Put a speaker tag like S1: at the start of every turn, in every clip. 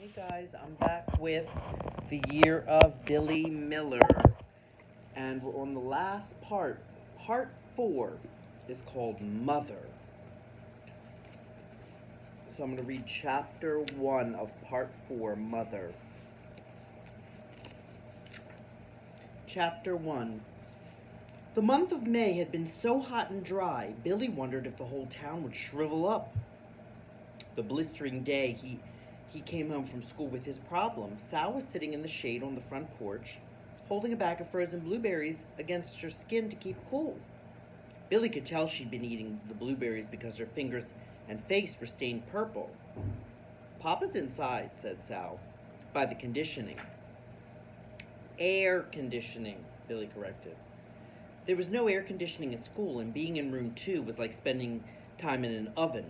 S1: Hey guys, I'm back with The Year of Billy Miller, and we're on the last part. Part 4 is called Mother. So I'm going to read chapter 1 of part 4, Mother. Chapter 1. The month of May had been so hot and dry, Billy wondered if the whole town would shrivel up. The blistering day he came home from school with his problem. Sal was sitting in the shade on the front porch, holding a bag of frozen blueberries against her skin to keep cool. Billy could tell she'd been eating the blueberries because her fingers and face were stained purple. Papa's inside, said Sal, by the conditioning. Air conditioning, Billy corrected. There was no air conditioning at school, and being in room 2 was like spending time in an oven.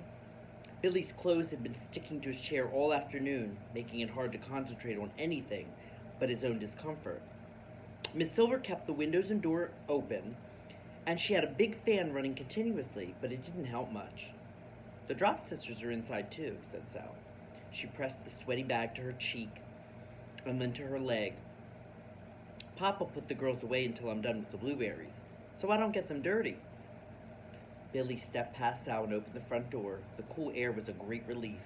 S1: Billy's clothes had been sticking to his chair all afternoon, making it hard to concentrate on anything but his own discomfort. Miss Silver kept the windows and door open, and she had a big fan running continuously, but it didn't help much. The Drop sisters are inside too, said Sal. She pressed the sweaty bag to her cheek and then to her leg. Papa put the girls away until I'm done with the blueberries, so I don't get them dirty. Billy stepped past Sal and opened the front door. The cool air was a great relief.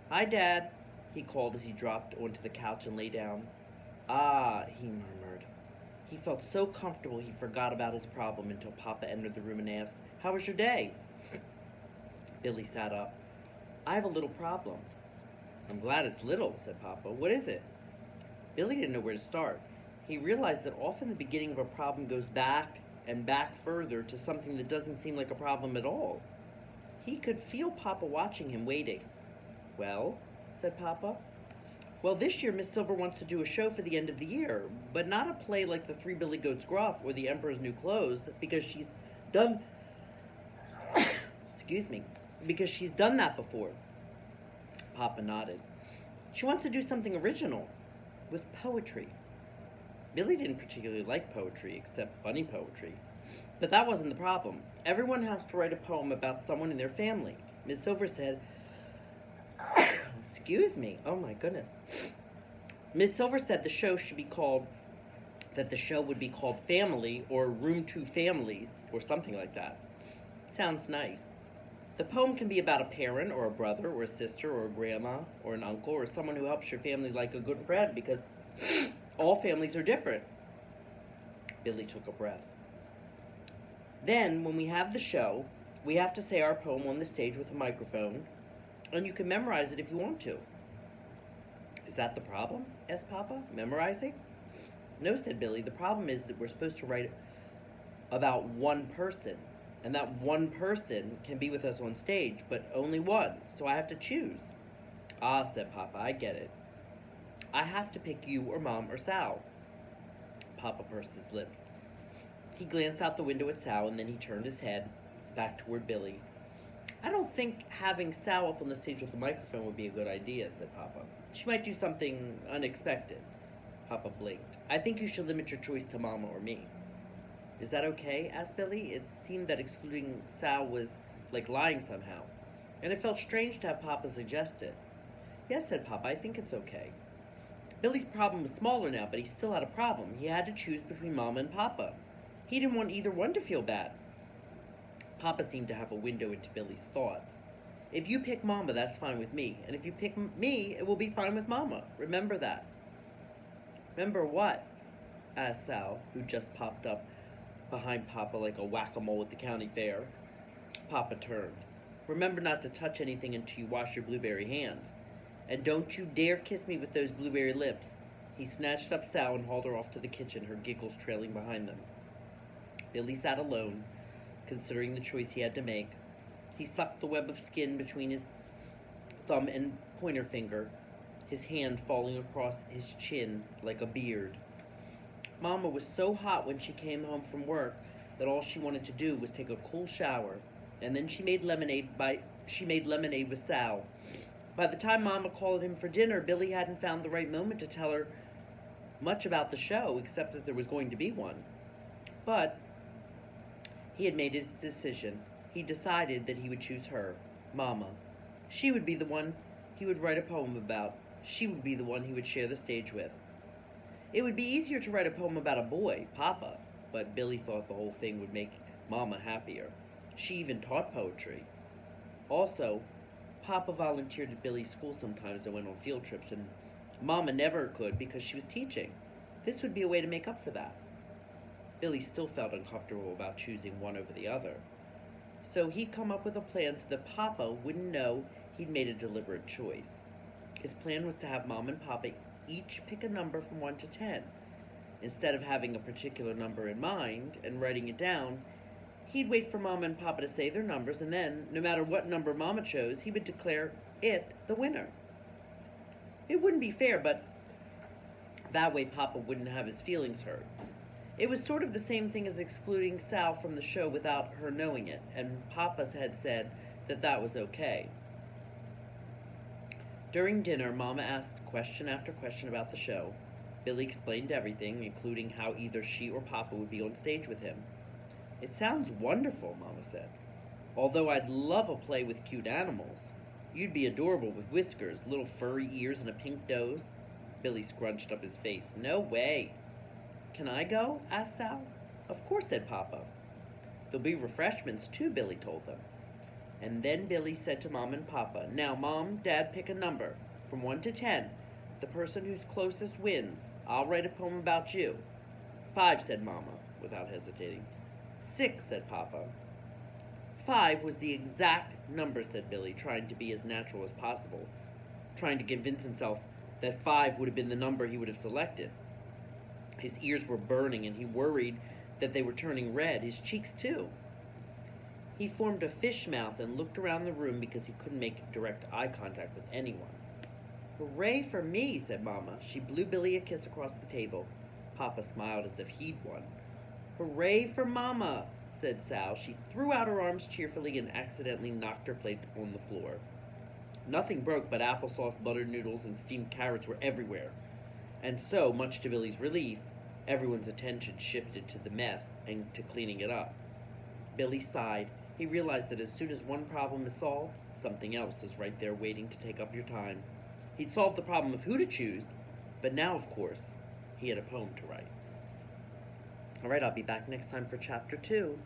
S1: Hi, Dad, he called as he dropped onto the couch and lay down. Ah, he murmured. He felt so comfortable he forgot about his problem until Papa entered the room and asked, How was your day? Billy sat up. I have a little problem. I'm glad it's little, said Papa. What is it? Billy didn't know where to start. He realized that often the beginning of a problem goes back and back further to something that doesn't seem like a problem at all. He could feel Papa watching him, waiting. Well, said Papa. Well, this year Miss Silver wants to do a show for the end of the year, but not a play like the Three Billy Goats Gruff or the Emperor's New Clothes, because she's done excuse me, because she's done that before. Papa nodded. She wants to do something original, with poetry. Billy didn't particularly like poetry, except funny poetry. But that wasn't the problem. Everyone has to write a poem about someone in their family. Miss Silver said, excuse me, oh my goodness. Miss Silver said that the show would be called Family, or Room 2 Families, or something like that. Sounds nice. The poem can be about a parent, or a brother, or a sister, or a grandma, or an uncle, or someone who helps your family like a good friend, because all families are different. Billy took a breath. Then, when we have the show, we have to say our poem on the stage with a microphone, and you can memorize it if you want to. Is that the problem? Asked Papa. Memorizing? No, said Billy. The problem is that we're supposed to write about one person, and that one person can be with us on stage, but only one, so I have to choose. Ah, said Papa, I get it. I have to pick you or Mom or Sal. Papa pursed his lips. He glanced out the window at Sal, and then he turned his head back toward Billy. I don't think having Sal up on the stage with a microphone would be a good idea, said Papa. She might do something unexpected. Papa blinked. I think you should limit your choice to Mama or me. Is that okay? Asked Billy. It seemed that excluding Sal was like lying somehow, and it felt strange to have Papa suggest it. Yes, said Papa, I think it's okay. Billy's problem was smaller now, but he still had a problem. He had to choose between Mama and Papa. He didn't want either one to feel bad. Papa seemed to have a window into Billy's thoughts. If you pick Mama, that's fine with me. And if you pick me, it will be fine with Mama. Remember that. Remember what? Asked Sal, who just popped up behind Papa like a whack-a-mole at the county fair. Papa turned. Remember not to touch anything until you wash your blueberry hands. And don't you dare kiss me with those blueberry lips. He snatched up Sal and hauled her off to the kitchen, her giggles trailing behind them. Billy sat alone, considering the choice he had to make. He sucked the web of skin between his thumb and pointer finger, his hand falling across his chin like a beard. Mama was so hot when she came home from work that all she wanted to do was take a cool shower, and then she made lemonade with Sal. By the time Mama called him for dinner, Billy hadn't found the right moment to tell her much about the show, except that there was going to be one. But he had made his decision. He decided that he would choose her, Mama. She would be the one he would write a poem about. She would be the one he would share the stage with. It would be easier to write a poem about a boy, Papa, but Billy thought the whole thing would make Mama happier. She even taught poetry. Also, Papa volunteered at Billy's school sometimes and went on field trips, and Mama never could because she was teaching. This would be a way to make up for that. Billy still felt uncomfortable about choosing one over the other. So he'd come up with a plan so that Papa wouldn't know he'd made a deliberate choice. His plan was to have Mom and Papa each pick a number from 1 to 10. Instead of having a particular number in mind and writing it down, he'd wait for Mama and Papa to say their numbers, and then, no matter what number Mama chose, he would declare it the winner. It wouldn't be fair, but that way Papa wouldn't have his feelings hurt. It was sort of the same thing as excluding Sal from the show without her knowing it, and Papa had said that that was okay. During dinner, Mama asked question after question about the show. Billy explained everything, including how either she or Papa would be on stage with him. "It sounds wonderful," Mama said. "Although I'd love a play with cute animals. You'd be adorable with whiskers, little furry ears, and a pink nose." Billy scrunched up his face. "No way." "Can I go?" asked Sal. "Of course," said Papa. "There'll be refreshments, too," Billy told them. And then Billy said to Mom and Papa, "Now, Mom, Dad, pick a number. From 1 to 10. The person who's closest wins. I'll write a poem about you." 5, said Mama, without hesitating. 6, said Papa. 5 was the exact number, said Billy, trying to be as natural as possible, trying to convince himself that 5 would have been the number he would have selected. His ears were burning, and he worried that they were turning red, his cheeks too. He formed a fish mouth and looked around the room because he couldn't make direct eye contact with anyone. "Hooray for me," said Mama. She blew Billy a kiss across the table. Papa smiled as if he'd won. "Hooray for Mama," said Sal. She threw out her arms cheerfully and accidentally knocked her plate on the floor. Nothing broke, but applesauce, buttered noodles, and steamed carrots were everywhere. And so, much to Billy's relief, everyone's attention shifted to the mess and to cleaning it up. Billy sighed. He realized that as soon as one problem is solved, something else is right there waiting to take up your time. He'd solved the problem of who to choose, but now, of course, he had a poem to write. All right, I'll be back next time for Chapter 2.